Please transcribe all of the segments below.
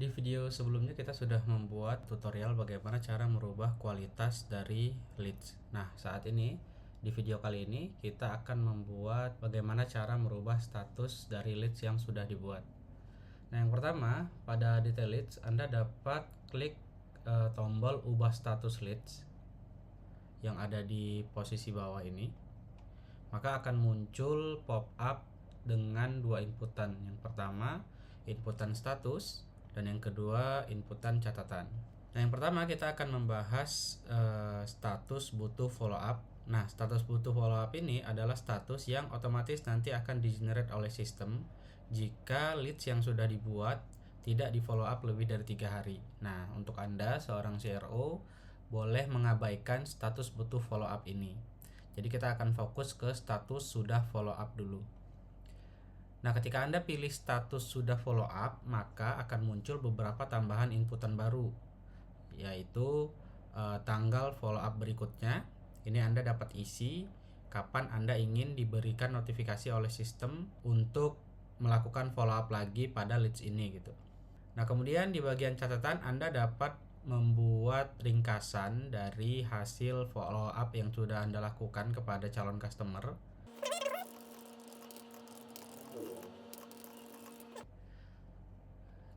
Di video sebelumnya kita sudah membuat tutorial bagaimana cara merubah kualitas dari leads. Nah, saat ini di video kali ini kita akan membuat bagaimana cara merubah status dari leads yang sudah dibuat. Nah, yang pertama, pada detail leads Anda dapat klik tombol ubah status leads yang ada di posisi bawah ini. Maka akan muncul pop-up dengan dua inputan. Yang pertama, inputan status, dan yang kedua, inputan catatan. Nah, yang pertama kita akan membahas status butuh follow up. Nah, status butuh follow up ini adalah status yang otomatis nanti akan di-generate oleh sistem jika leads yang sudah dibuat tidak di follow up lebih dari 3 hari. Nah, untuk Anda seorang CRO boleh mengabaikan status butuh follow up ini. Jadi kita akan fokus ke status sudah follow up dulu. Nah, ketika Anda pilih status sudah follow up, maka akan muncul beberapa tambahan inputan baru, yaitu tanggal follow up berikutnya. Ini Anda dapat isi kapan Anda ingin diberikan notifikasi oleh sistem untuk melakukan follow up lagi pada leads ini gitu. Nah, kemudian di bagian catatan Anda dapat membuat ringkasan dari hasil follow up yang sudah Anda lakukan kepada calon customer.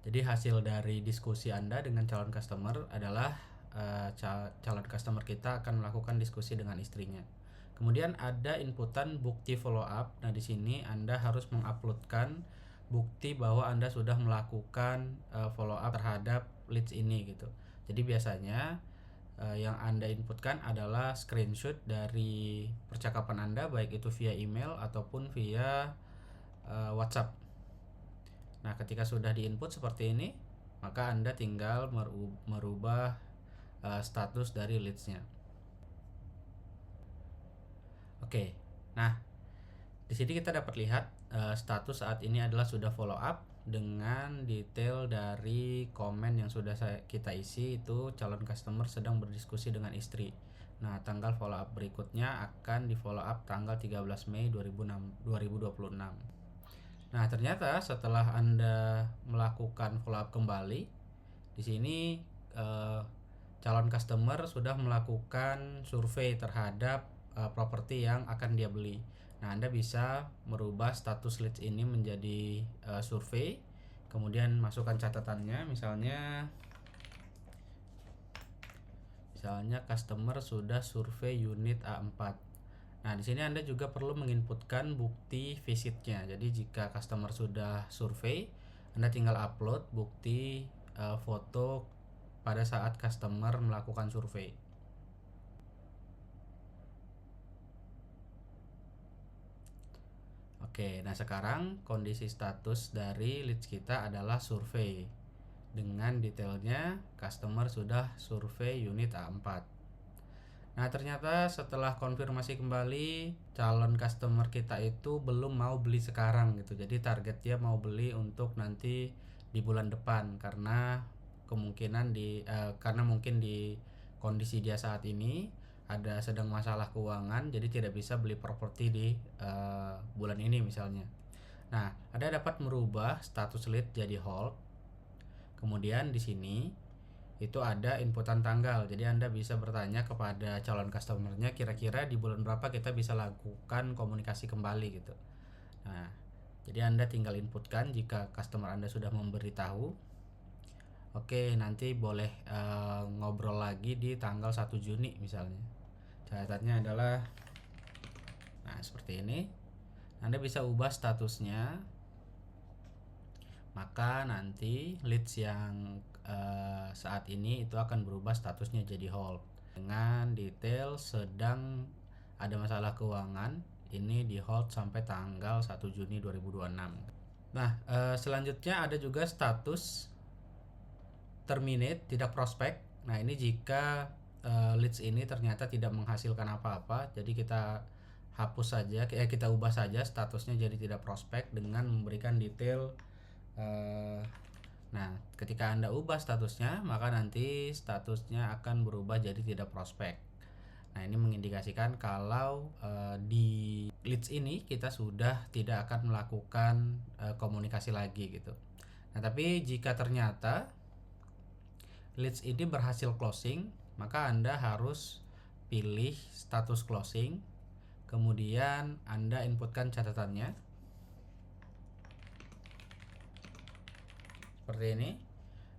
Jadi hasil dari diskusi Anda dengan calon customer adalah calon customer kita akan melakukan diskusi dengan istrinya. Kemudian ada inputan bukti follow up. Nah, di sini Anda harus menguploadkan bukti bahwa Anda sudah melakukan follow up terhadap leads ini gitu. Jadi biasanya yang Anda inputkan adalah screenshot dari percakapan Anda, baik itu via email ataupun via WhatsApp. Nah, ketika sudah diinput seperti ini, maka Anda tinggal merubah status dari leads-nya. Oke. Nah, di sini kita dapat lihat status saat ini adalah sudah follow up dengan detail dari komen yang sudah kita isi, itu calon customer sedang berdiskusi dengan istri. Nah, tanggal follow up berikutnya akan di follow up tanggal 13 Mei 2026. Nah, ternyata setelah Anda melakukan follow up kembali, di sini calon customer sudah melakukan survei terhadap properti yang akan dia beli. Nah, Anda bisa merubah status leads ini menjadi survei, kemudian masukkan catatannya, misalnya customer sudah survei unit A4. Nah, di sini Anda juga perlu menginputkan bukti visitnya. Jadi jika customer sudah survei, Anda tinggal upload bukti foto pada saat customer melakukan survei. Oke, nah sekarang kondisi status dari leads kita adalah survei. Dengan detailnya, customer sudah survei unit A4. Nah, ternyata setelah konfirmasi kembali, calon customer kita itu belum mau beli sekarang gitu. Jadi target dia mau beli untuk nanti di bulan depan, karena kemungkinan karena mungkin di kondisi dia saat ini ada sedang masalah keuangan, jadi tidak bisa beli properti di bulan ini misalnya. Nah, Anda dapat merubah status lead jadi hold. Kemudian di sini itu ada inputan tanggal. Jadi Anda bisa bertanya kepada calon customernya, kira-kira di bulan berapa kita bisa lakukan komunikasi kembali gitu. Nah, jadi Anda tinggal inputkan jika customer Anda sudah memberitahu. Oke, nanti boleh ngobrol lagi di tanggal 1 Juni misalnya. Catatannya adalah seperti ini. Anda bisa ubah statusnya. Maka nanti leads yang saat ini itu akan berubah statusnya jadi hold dengan detail sedang ada masalah keuangan, ini di hold sampai tanggal 1 Juni 2026. Nah, selanjutnya ada juga status terminate, tidak prospek. Nah, ini jika leads ini ternyata tidak menghasilkan apa-apa, jadi kita hapus saja, kita ubah saja statusnya jadi tidak prospek dengan memberikan detail. Nah, ketika Anda ubah statusnya, maka nanti statusnya akan berubah jadi tidak prospek. Nah, ini mengindikasikan kalau di leads ini kita sudah tidak akan melakukan komunikasi lagi gitu. Nah, tapi jika ternyata leads ini berhasil closing, maka Anda harus pilih status closing, kemudian Anda inputkan catatannya seperti ini.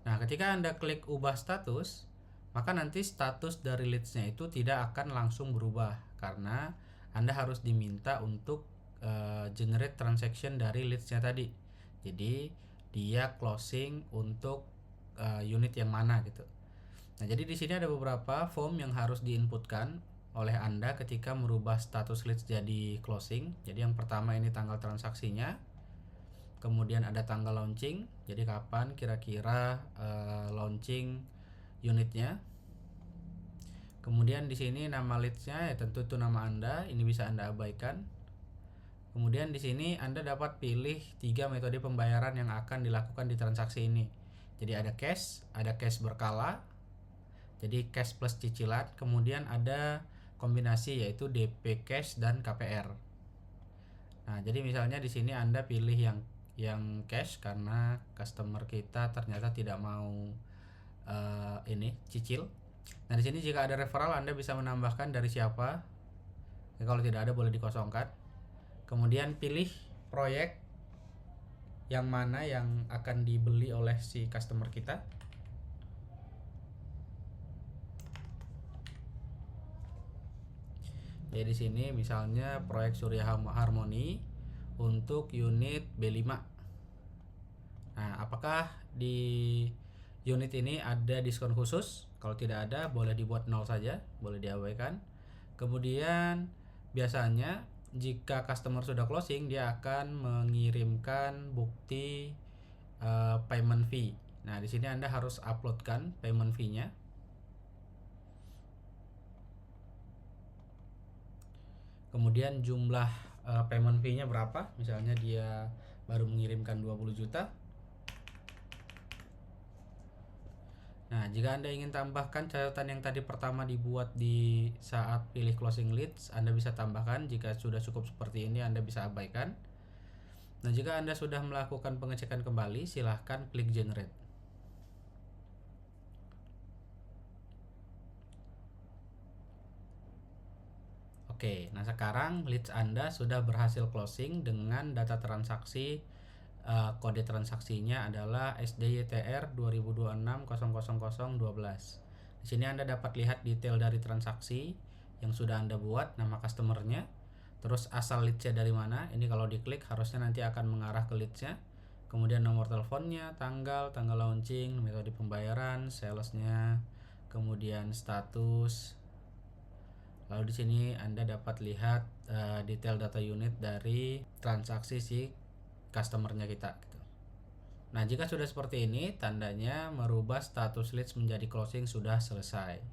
Nah, ketika Anda klik ubah status, maka nanti status dari leads-nya itu tidak akan langsung berubah karena Anda harus diminta untuk generate transaction dari leads-nya tadi. Jadi dia closing untuk unit yang mana gitu. Nah, jadi di sini ada beberapa form yang harus diinputkan oleh Anda ketika merubah status leads jadi closing. Jadi yang pertama ini tanggal transaksinya. Kemudian ada tanggal launching, jadi kapan kira-kira launching unitnya. Kemudian di sini nama leadsnya, ya tentu itu nama Anda, ini bisa Anda abaikan. Kemudian di sini Anda dapat pilih 3 metode pembayaran yang akan dilakukan di transaksi ini. Jadi ada cash berkala, jadi cash plus cicilan, kemudian ada kombinasi yaitu DP cash dan KPR. Nah, jadi misalnya di sini Anda pilih yang cash karena customer kita ternyata tidak mau ini cicil. Nah, di sini jika ada referral Anda bisa menambahkan dari siapa. Ya, kalau tidak ada boleh dikosongkan. Kemudian pilih proyek yang mana yang akan dibeli oleh si customer kita. Jadi di sini misalnya proyek Surya Harmoni untuk unit B5. Nah, apakah di unit ini ada diskon khusus? Kalau tidak ada, boleh dibuat 0 saja, boleh diabaikan. Kemudian biasanya jika customer sudah closing, dia akan mengirimkan bukti payment fee. Nah, di sini Anda harus uploadkan payment fee-nya. Kemudian jumlah payment fee-nya berapa? Misalnya dia baru mengirimkan 20 juta. Nah, jika Anda ingin tambahkan catatan yang tadi pertama dibuat di saat pilih closing leads, Anda bisa tambahkan. Jika sudah cukup seperti ini, Anda bisa abaikan. Nah, jika Anda sudah melakukan pengecekan kembali, silahkan klik generate. Oke, nah sekarang leads Anda sudah berhasil closing dengan data transaksi. Kode transaksinya adalah SDYTR 2026000012. Di sini Anda dapat lihat detail dari transaksi yang sudah Anda buat, nama customernya, terus asal leadsnya dari mana. Ini kalau diklik harusnya nanti akan mengarah ke leadsnya. Kemudian nomor teleponnya, tanggal launching, metode pembayaran, salesnya, kemudian status. Lalu di sini Anda dapat lihat detail data unit dari transaksi si customernya kita gitu. Nah, jika sudah seperti ini, tandanya merubah status leads menjadi closing sudah selesai.